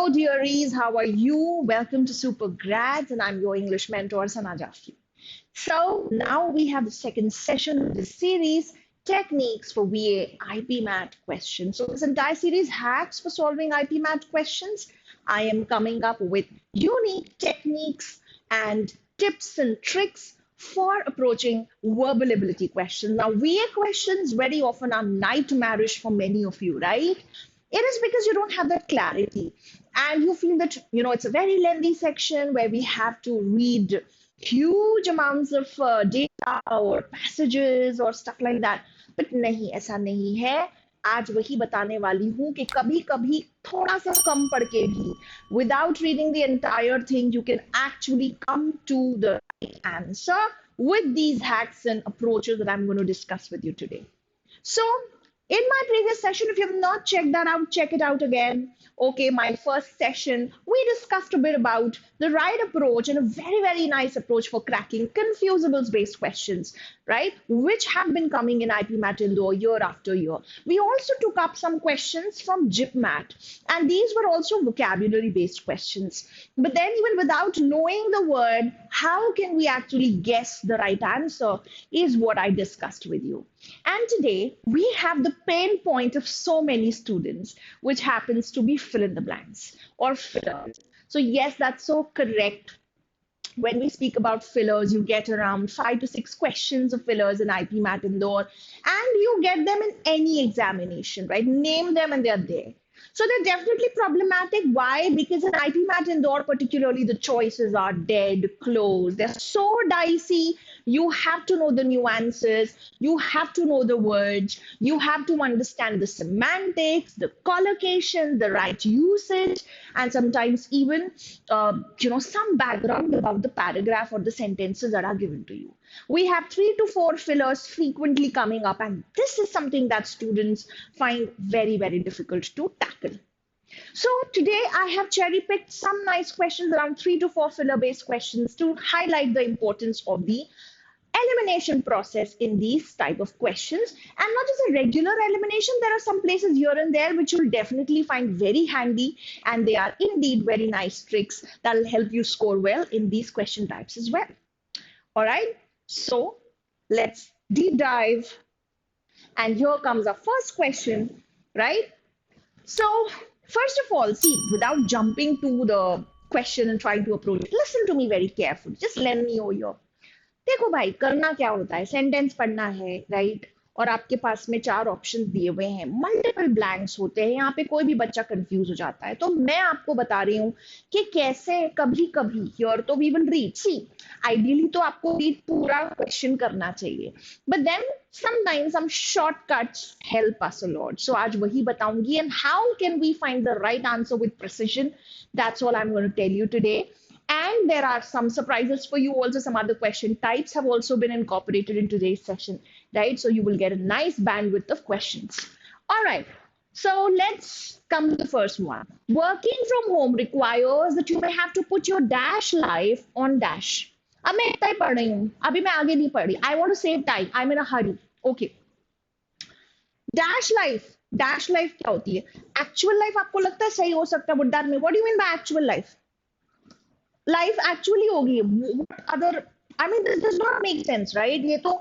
dearies, how are you? Welcome to Super Grads, and I'm your English mentor, Sana Mam. So now we have the second session of this series, Techniques for VA IPMAT questions. So this entire series, Hacks for Solving IPMAT questions. I am coming up with unique techniques and tips and tricks for approaching verbal ability questions. Now, VA questions very often are nightmarish for many of you, right? It is because you don't have that clarity and you feel that it's a very lengthy section where we have to read huge amounts of data or passages or stuff like that. But नहीं, ऐसा नहीं है. आज वही बताने वाली हूँ कि कभी कभी थोड़ा सा कम पढ़ के भी without reading the entire thing you can actually come to the right answer with these hacks and approaches that I'm going to discuss with you today. So, in my previous session, if you have not checked that out, check it out again. Okay, my first session, we discussed a bit about the right approach and a very, very nice approach for cracking confusables based questions, right? Which have been coming in IPMAT Indore year after year. We also took up some questions from IPMAT, and these were also vocabulary based questions. But then, even without knowing the word, how can we actually guess the right answer is what I discussed with you. And today we have the pain point of so many students, which happens to be fill in the blanks or fillers. So, yes, that's so correct. When we speak about fillers, you get around 5 to 6 questions of fillers in IPMAT Indore, and you get them in any examination, right? Name them and they're there. So they're definitely problematic. Why? Because in IPMAT Indore, particularly, the choices are dead close. They're so dicey. You have to know the nuances. You have to know the words. You have to understand the semantics, the collocation, the right usage, and sometimes even, some background about the paragraph or the sentences that are given to you. We have 3 to 4 fillers frequently coming up, and this is something that students find very, very difficult to tackle. So today I have cherry picked some nice questions, around 3 to 4 filler based questions, to highlight the importance of the elimination process in these type of questions. And not just a regular elimination, there are some places here and there which you'll definitely find very handy, and they are indeed very nice tricks that will help you score well in these question types as well. All right, so let's deep dive. And here comes our first question, right? So, first of all, see, without jumping to the question and trying to approach it, listen to me very carefully. Just lend me over here. देखो भाई, करना क्या होता है? Sentence पढ़ना है, right? और आपके पास में 4 ऑप्शन दिए हुए हैं, मल्टीपल ब्लैंक्स होते हैं, यहाँ पे कोई भी बच्चा कंफ्यूज हो जाता है. तो मैं आपको बता रही हूँ कि कैसे कभी कभी हियर तो we will read. See, ideally तो आपको रीड पूरा क्वेश्चन करना चाहिए, but then sometimes some shortcuts help us a lot. So आज वही बताऊंगी, and how can we find the right answer with precision? That's all I'm going to tell you today. And there are some surprises for you also. Some other question types have also been incorporated in today's session, right? So you will get a nice bandwidth of questions. All right. So let's come to the first one. Working from home requires that you may have to put your dash life on dash. अब मैं इतना ही पढ़ रही हूँ, अभी मैं आगे नहीं पढ़ रही. I want to save time. I'm in a hurry. Okay. Dash life क्या होती है? Actual life आपको लगता है सही हो सकता है? What do you mean by actual life? Life actually होगी. Other, I mean, this does not make sense, right? ये तो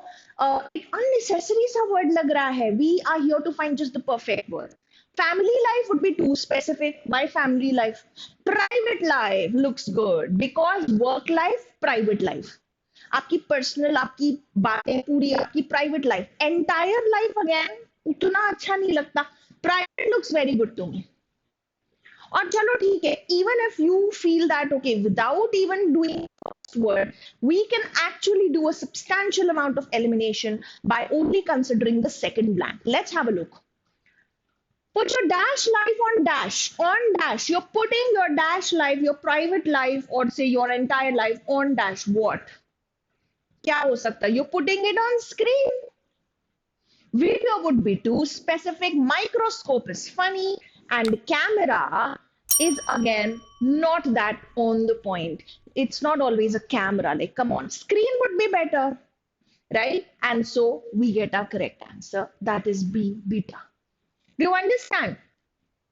एक अननेसेसरी सा वर्ड लग रहा है. We are here to find just the perfect word. Family life would be too specific. Why family life? Private life looks good because work life, private life. आपकी personal, आपकी बातें पूरी, आपकी private life. Entire life again उतना अच्छा नहीं लगता. Private looks very good to me. और चलो ठीक है, even if you feel that okay, without even doing first word, we can actually do a substantial amount of elimination by only considering the second blank. Let's have a look. Put your dash life on dash. On dash. You're putting your dash life, your private life, or say your entire life on dash. What? क्या हो सकता है? You're putting it on screen. Video would be too specific. Microscope is funny. And camera is again not that on the point. It's not always a camera. Like, come on, screen would be better, right? And so we get our correct answer. That is B, beta. Do you understand?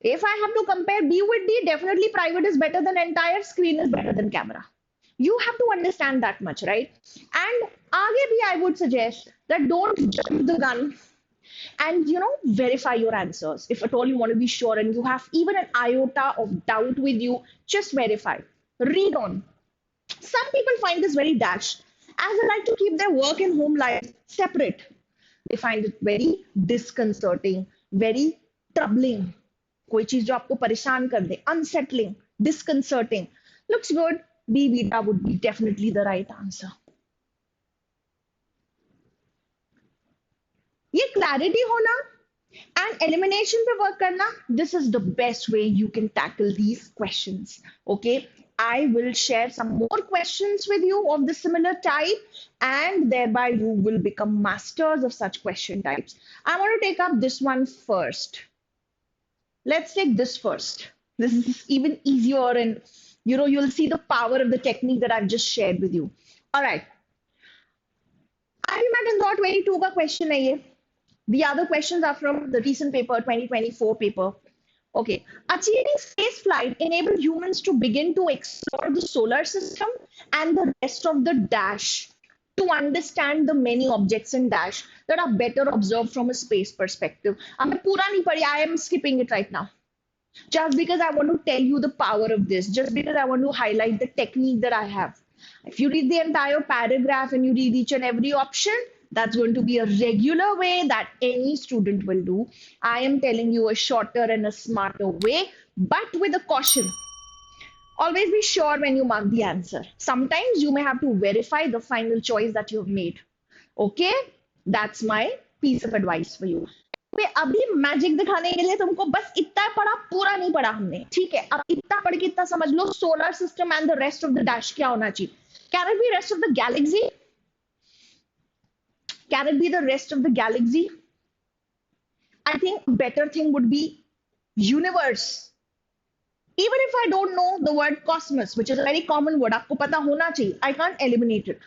If I have to compare B with D, definitely private is better than entire, screen is better than camera. You have to understand that much, right? And आगे भी I would suggest that don't jump the gun and verify your answers. If at all you want to be sure and you have even an iota of doubt with you, just verify. Read on. Some people find this very dash, as they like to keep their work and home life separate. They find it very disconcerting, very troubling. कोई चीज जो आपको परेशान कर दे, unsettling, disconcerting. Looks good. B beta would be definitely the right answer. ये clarity होना and elimination पे work करना, this is the best way you can tackle these questions. Okay, I will share some more questions with you of the similar type, and thereby you will become masters of such question types. I want to take up this one first. Let's take this first. This is even easier, and you'll see the power of the technique that I've just shared with you. All right. IPMAT and 22 का question है ये. The other questions are from the recent paper, 2024 paper. Okay. Achieving space flight enabled humans to begin to explore the solar system and the rest of the dash to understand the many objects in dash that are better observed from a space perspective. मैं पूरा नहीं पढ़ी. I am skipping it right now. Just because I want to tell you the power of this, just because I want to highlight the technique that I have. If you read the entire paragraph and you read each and every option, that's going to be a regular way that any student will do. I am telling you a shorter and a smarter way, but with a caution. Always be sure when you mark the answer. Sometimes you may have to verify the final choice that you have made. Okay? That's my piece of advice for you. अभी magic दिखाने के लिए तुमको बस इतना पढ़ा, पूरा नहीं पढ़ा हमने. ठीक है, अब इतना पढ़ के इतना समझ लो. Solar system and the rest of the dash क्या होना चाहिए? Can it be rest of the galaxy? Can it be the rest of the galaxy? I think a better thing would be universe. Even if I don't know the word cosmos, which is a very common word, आपको पता होना चाहिए. I can't eliminate it.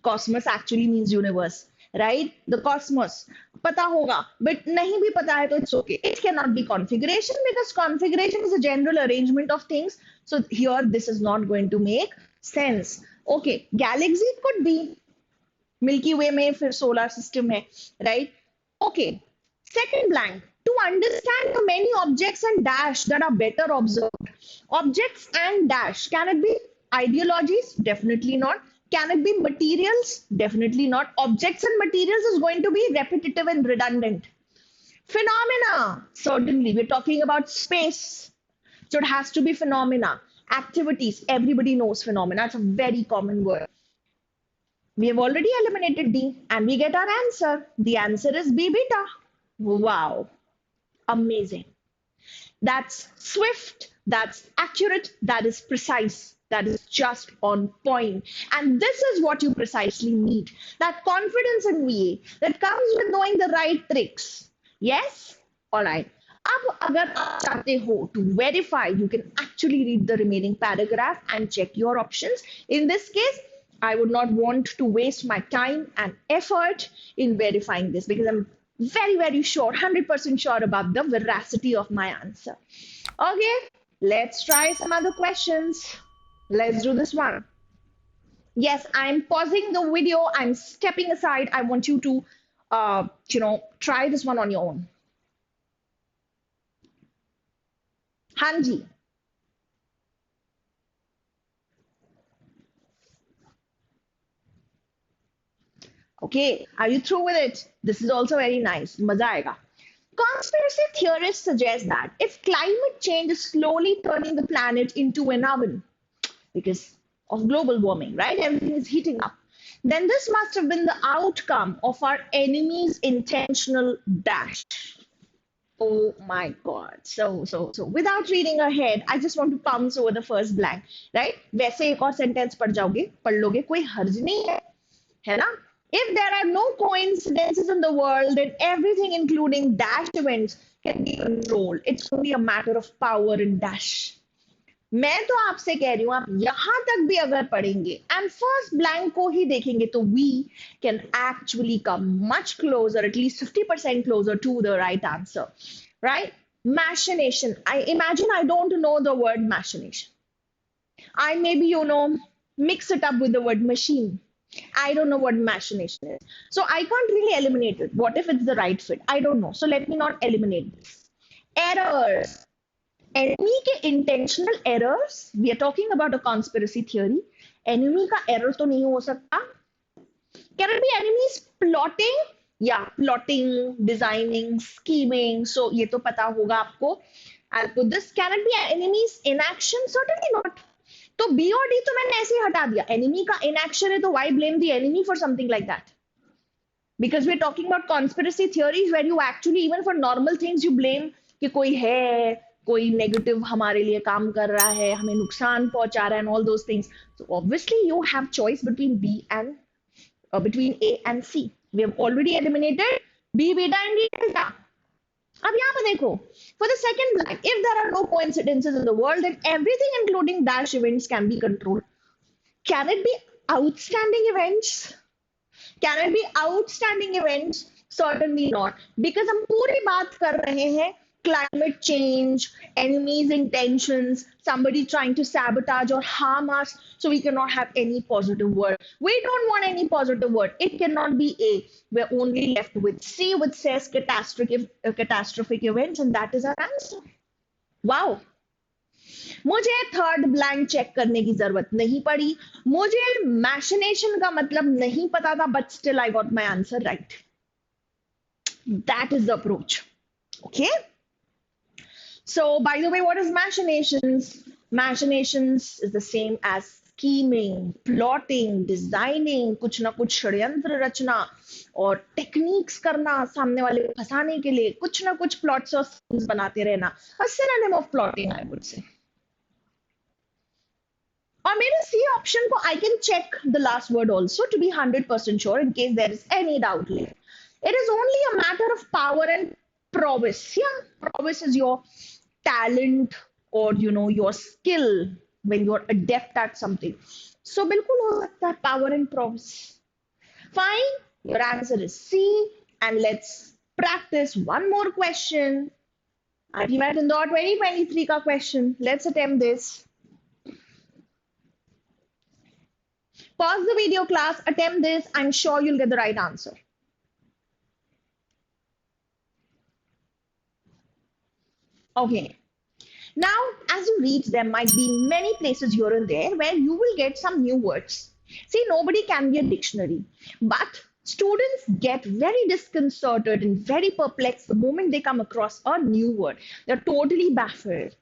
Cosmos actually means universe, right? The cosmos. पता होगा, but नहीं भी पता है तो it's okay. It cannot be configuration because configuration is a general arrangement of things. So here this is not going to make sense. Okay, galaxy could be. Milky Way में फिर solar system है, right? Okay. Second blank. To understand the many objects and dash that are better observed. Objects and dash. Can it be ideologies? Definitely not. Can it be materials? Definitely not. Objects and materials is going to be repetitive and redundant. Phenomena. Certainly. We're talking about space. So it has to be phenomena. Activities. Everybody knows phenomena. It's a very common word. We have already eliminated D and we get our answer. The answer is B beta. Wow. Amazing. That's swift, that's accurate, that is precise, that is just on point. And this is what you precisely need. That confidence in VA that comes with knowing the right tricks. Yes? All right. अब अगर आप चाहते हो to verify, you can actually read the remaining paragraph and check your options. In this case, I would not want to waste my time and effort in verifying this because I'm very, very sure, 100% sure about the veracity of my answer. Okay, let's try some other questions. Let's do this one. Yes, I'm pausing the video. I'm stepping aside. I want you to, try this one on your own. Hanji. Okay, are you through with it? This is also very nice. Maza aega. Conspiracy theorists suggest that if climate change is slowly turning the planet into an oven because of global warming, right? Everything is heating up. Then this must have been the outcome of our enemy's intentional dash. Oh my God. So, without reading ahead, I just want to pounce over the first blank, right? वैसे एक और sentence पढ़ लोगे, कोई हर्ज नहीं है ना? If there are no coincidences in the world, then everything, including dash events, can be controlled. It's only a matter of power and dash. मैं तो आपसे कह रही हूँ, आप यहां तक भी अगर पढ़ेंगे and first blank को ही देखेंगे तो we can actually come much closer, at least 50% closer to the right answer, right? Machination. I imagine I don't know the word machination. I maybe, mix it up with the word machine. I don't know what machination is. So I can't really eliminate it. What if it's the right fit? I don't know. So let me not eliminate this. Errors. Enemy के intentional errors. We are talking about a conspiracy theory. Enemy का error तो नहीं हो सकता. Can it be enemies plotting? Yeah, plotting, designing, scheming. So ये तो पता होगा आपको. I'll put this. Can it be enemies inaction? Certainly not. तो बी और डी तो मैंने ऐसे ही हटा दिया. एनिमी का इनएक्शन है तो why blame the enemy for something like that? Because we're talking about conspiracy theories where you actually even for normal things you blame कि कोई है, कोई नेगेटिव हमारे लिए काम कर रहा है, हमें नुकसान पहुंचा रहा है and all those things. So obviously you have choice between B and between A and C. We have already eliminated B, beta and D delta. अब यहाँ पे देखो, for the second blank, if there are no coincidences in the world, then everything including dash events can be controlled. Can it be outstanding events? Can it be outstanding events? Certainly not. Because हम पूरी बात कर रहे हैं climate change, enemies' intentions, somebody trying to sabotage or harm us, so we cannot have any positive word. We don't want any positive word. It cannot be A. We're only left with C, which says catastrophic events, and that is our answer. Wow. मुझे third blank cheque करने की जरूरत नहीं पड़ी. मुझे मैशिनेशन का मतलब नहीं पता था, but still I got my answer right. That is the approach. Okay. So, by the way, what is machinations? Machinations is the same as scheming, plotting, designing, कुछ ना कुछ षड्यंत्र रचना और टेक्निक्स करना सामने वाले को फंसाने के लिए, कुछ ना कुछ प्लॉट्स और schemes बनाते रहना. A synonym of plotting, I would say. और मेरे C option को I can check the last word also to be 100% sure in case there is any doubt left. It is only a matter of power and prowess. Yeah, prowess is your talent or your skill when you're adept at something. So बिल्कुल हो सकता है power and prowess. Fine, your answer is C, and let's practice one more question. IPMAT Indore 2023 का question. Let's attempt this. Pause the video class, attempt this. I'm sure you'll get the right answer. Okay. Now, as you read, there might be many places here and there where you will get some new words. See, nobody can be a dictionary, but students get very disconcerted and very perplexed the moment they come across a new word. They're totally baffled.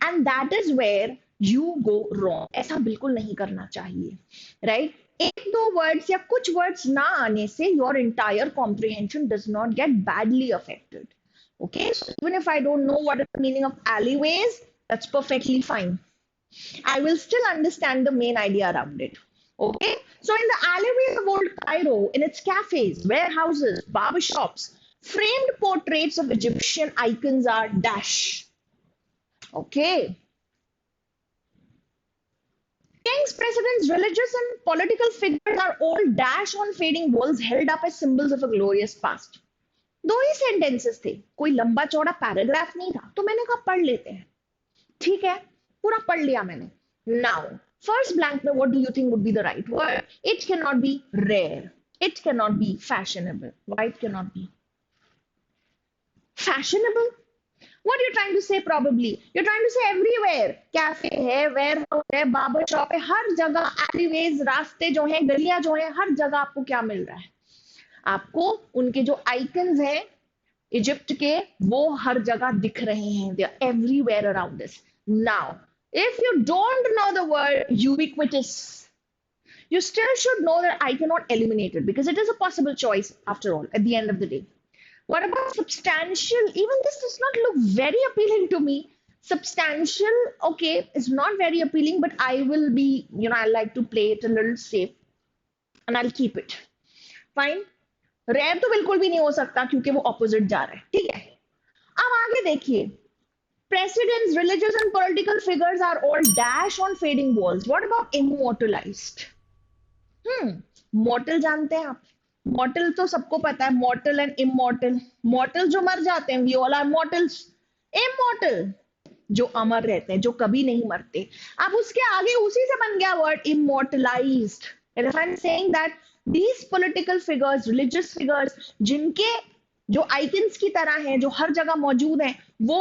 And that is where you go wrong. ऐसा बिल्कुल नहीं करना चाहिए, right? एक दो words या कुछ words ना आने से your entire comprehension does not get badly affected. Okay, so even if I don't know what is the meaning of alleyways, that's perfectly fine. I will still understand the main idea around it. Okay, so in the alleyways of old Cairo, in its cafes, warehouses, barber shops, framed portraits of Egyptian icons are dash. Okay. Kings, presidents, religious and political figures are all dash on fading walls held up as symbols of a glorious past. दो ही sentences थे, कोई लंबा चौड़ा paragraph नहीं था, तो मैंने कहा पढ़ लेते हैं. ठीक है, पूरा पढ़ लिया मैंने. Now, first blank में what do you think would be the right word? It cannot be rare. It cannot be fashionable. Why it cannot be? Fashionable? What are you trying to say probably? You're trying to say everywhere. Cafe है, warehouse है, barber shop है, हर जगह alleyways, रास्ते जो हैं, गलियां जो हैं, हर जगह आपको क्या मिल रहा है? आपको उनके जो आइकन्स हैं इजिप्ट के वो हर जगह दिख रहे हैं. They are everywhere around us. Now, if you don't know the word ubiquitous, you still should know that I cannot eliminate it because it is a possible choice after all at the end of the day. What about substantial? Even this does not look very appealing to me. Substantial, okay, is not very appealing, but I will be, I like to play it a little safe and I'll keep it. Fine. Rare तो बिल्कुल भी नहीं हो सकता क्योंकि वो opposite जा रहा है. ठीक है, अब आगे देखिए. Presidents, religious and political figures are all dash on fading walls. What about immortalized? Mortal जानते हैं आप? Mortal तो सबको पता है. Mortal and immortal. Mortal जो मर जाते हैं, we all are mortals. Immortal, जो अमर रहते हैं, जो कभी नहीं मरते। अब उसके आगे उसी से बन गया word immortalised. And if I am saying that these political figures, religious figures, जिनके जो आइकन्स की तरह हैं, जो हर जगह मौजूद हैं, वो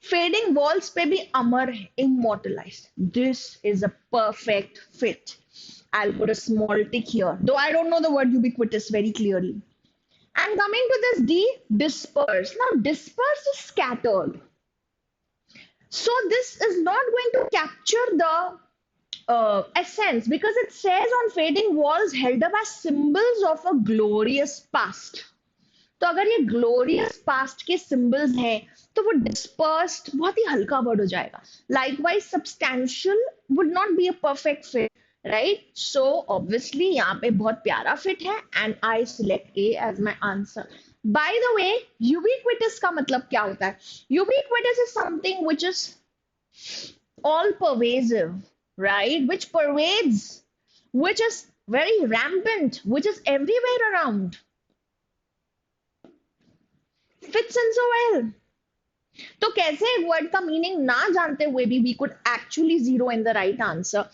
फेडिंग वॉल्स पे भी अमर है, immortalised. This is a perfect fit. I'll put a small tick here, though I don't know the word ubiquitous very clearly. And coming to this D, disperse. Now, disperse is scattered. So this is not going to capture the essence, because it says on fading walls held up as symbols of a glorious past. तो अगर ये glorious past के symbols हैं तो वो dispersed बहुत ही हल्का word हो जाएगा. Likewise substantial would not be a perfect fit, right? So obviously यहाँ पे बहुत प्यारा फिट है and I select A as my answer. By the way, ubiquitous का मतलब क्या होता है? Ubiquitous is something which is all pervasive, right? Which pervades, which is very rampant, which is everywhere around. Fits in so well. तो कैसे एक word का meaning ना जानते हुए भी we could actually zero in the right answer.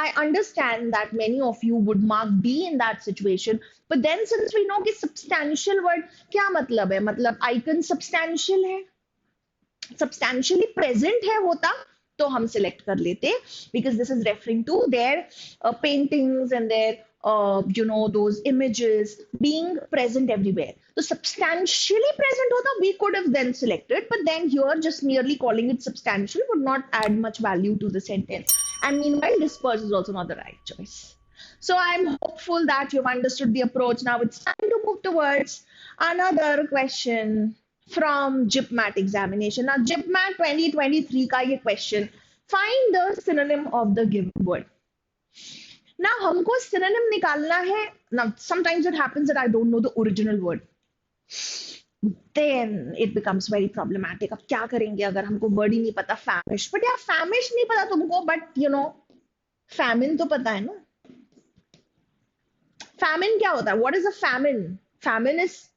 I understand that many of you would mark B in that situation, but then since we know कि substantial word क्या मतलब है, मतलब icon substantial है, substantially present है होता तो हम select कर लेते, because this is referring to their paintings and their those images being present everywhere. So substantially present hota, we could have then selected, but then here just merely calling it substantial would not add much value to the sentence. And meanwhile, disperse is also not the right choice. So I'm hopeful that you've understood the approach. Now it's time to move towards another question from IPMAT examination. Now IPMAT 2023 का ये question, find the synonym of the given word. Now हमको synonym निकालना है. Now sometimes it happens that I don't know the original word. Then it becomes very problematic. अब क्या करेंगे अगर हमको word ही नहीं पता? Famish. But यार famish नहीं पता तुमको, but you know famine तो पता है ना? Famine क्या होता है? What is a famine? Famine is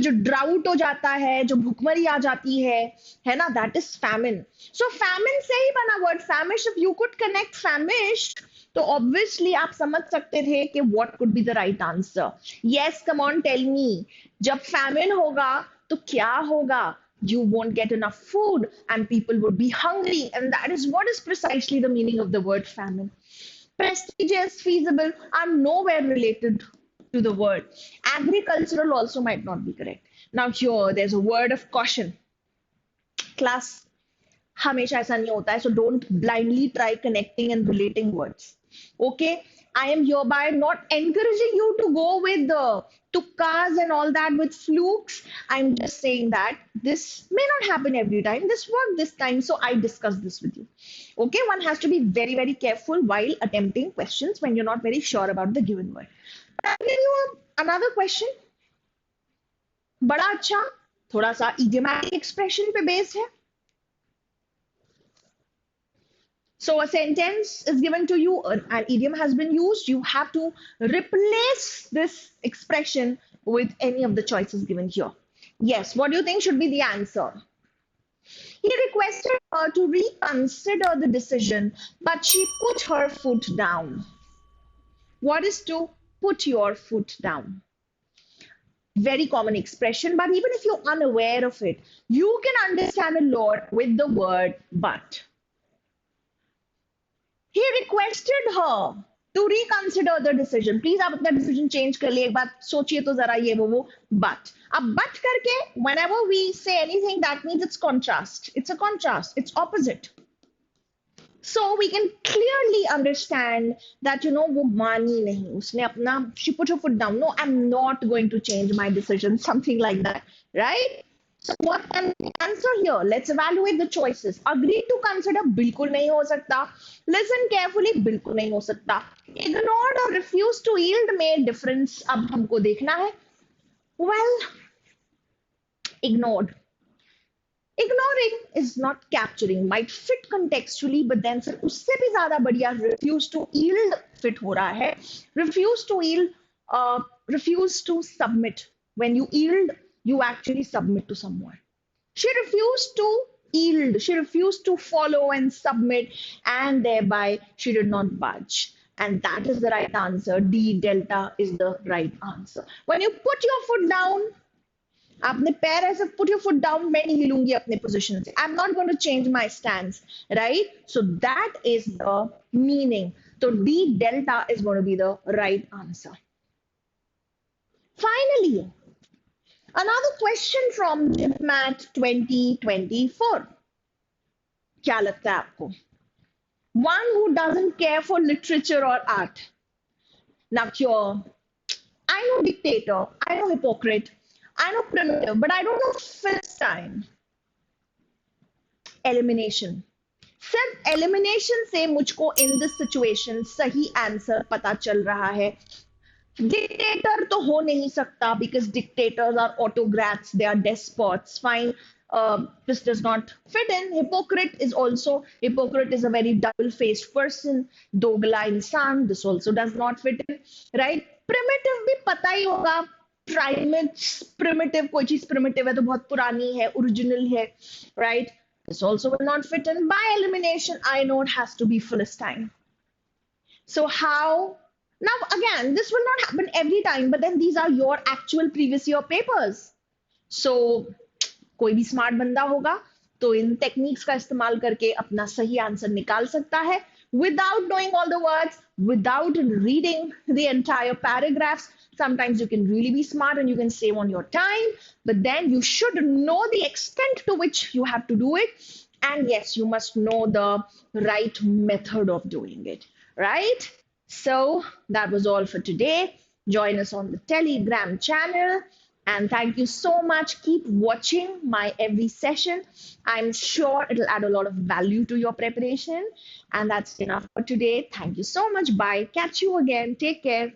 जो ड्राउट हो जाता है, जो भूखमरी आ जाती है ना? That is famine. So famine से ही बना word famish. If you could connect famish तो ऑब्वियसली आप समझ सकते थे कि what could be the right answer. Yes, come on, tell me. जब फैमिन होगा तो क्या होगा? You won't get enough food and people would be hungry, and that is what is precisely the meaning of the word famine. Prestigious, feasible are nowhere related to the word. Agricultural also might not be correct. Now here there's a word of caution. Class, हमेशा ऐसा नहीं होता है, so don't blindly try connecting and relating words. Okay, I am hereby not encouraging you to go with the tukkas and all that with flukes. I'm just saying that this may not happen every time. This worked this time, so I discussed this with you. Okay, one has to be very, very careful while attempting questions when you're not very sure about the given word. I'll give you another question. बड़ा अच्छा, थोड़ा सा idiomatic expression पे based है. So a sentence is given to you, an idiom has been used. You have to replace this expression with any of the choices given here. Yes, what do you think should be the answer? He requested her to reconsider the decision, but she put her foot down. What is to put your foot down? Very common expression, but even if you're unaware of it, you can understand a lot with the word but. He requested her to reconsider the decision. Please आप अपना decision change कर लिए, एक बार सोचिए तो जरा ये वो but. अब but करके whenever we say anything, that means it's contrast. It's a contrast. It's opposite. So we can clearly understand that वो मानी नहीं, उसने अपना she put her foot down. No, I'm not going to change my decision. Something like that, right? So what can we answer here? Let's evaluate the choices. Agree to consider बिल्कुल नहीं हो सकता. Listen carefully बिल्कुल नहीं हो सकता. Ignored or refuse to yield made difference. अब हमको देखना है. Well, ignored. Ignoring is not capturing. Might fit contextually, but then फिर उससे भी ज़्यादा बढ़िया refuse to yield fit हो रहा है. Refuse to yield, refuse to submit. When you yield, you actually submit to someone. She refused to yield. She refused to follow and submit, and thereby she did not budge. And that is the right answer. D, delta is the right answer. When you put your foot down, आपने पैर ऐसे put your foot down, मैं नहीं हिलूंगी अपने position से. I'm not going to change my stance, right? So that is the meaning. So D, delta is going to be the right answer. Finally, another question from IPMAT 2024. क्या लगता है आपको? One who doesn't care for literature or art. Now, I know dictator, I know hypocrite, I know primitive, but I don't know Philistine. Elimination. सिर्फ elimination से मुझको in this situation सही answer पता चल रहा है. डिक्टेटर तो हो नहीं सकता because dictators are autocrats, they are despots. Fine, this does not fit in. Hypocrite is a very double-faced person. दोगला इंसान, this also does not fit in, right? Primitive भी पता ही होगा. Primates, primitive, कोई चीज primitive है तो बहुत पुरानी है, original है, right? This also will not fit in. By elimination, I know it has to be Philistine. So how? Now again, this will not happen every time, but then these are your actual previous year papers. So कोई भी smart बंदा होगा तो इन techniques का इस्तेमाल करके अपना सही आंसर निकाल सकता है without knowing all the words, without reading the entire paragraphs. Sometimes you can really be smart and you can save on your time, but then you should know the extent to which you have to do it. And yes, you must know the right method of doing it, right? So that was all for today. Join us on the Telegram channel. And thank you so much. Keep watching my every session. I'm sure it'll add a lot of value to your preparation. And that's enough for today. Thank you so much. Bye. Catch you again. Take care.